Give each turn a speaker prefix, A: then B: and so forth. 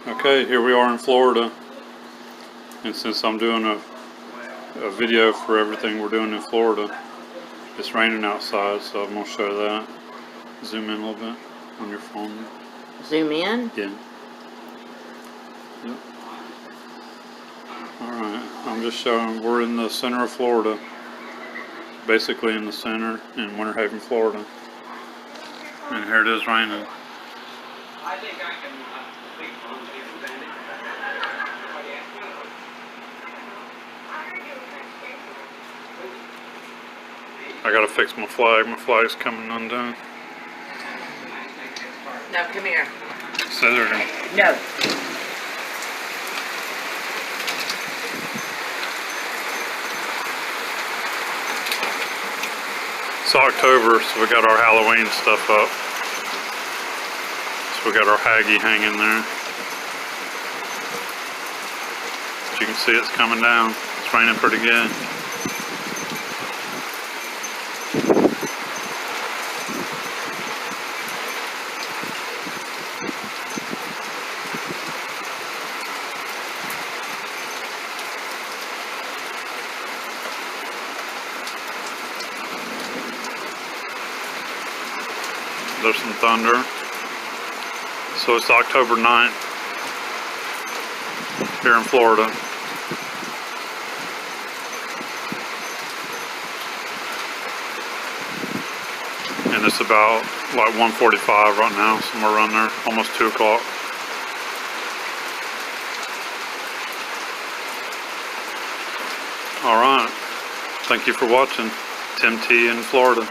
A: Okay, here we are in Florida, and since I'm doing a video for everything we're doing in Florida, it's raining outside, so I'm going to show that. Zoom in a little bit on your phone.
B: Zoom in?
A: Yeah. Yep. Alright, I'm just showing we're in the center of Florida, basically in the center in Winter Haven, Florida. And here it is raining.
C: I think I can speak for you, Sandy.
A: I gotta fix my flag. My flag's coming undone.
B: No, come here.
A: Stay there.
B: No.
A: It's October, so we got our Halloween stuff up. So we got our Haggy hanging there. As you can see, it's coming down. It's raining pretty good. There's some thunder. So it's October 9th here in Florida. And it's about like 1:45 right now, somewhere around there, almost 2 o'clock. Alright, thank you for watching. Tim T in Florida.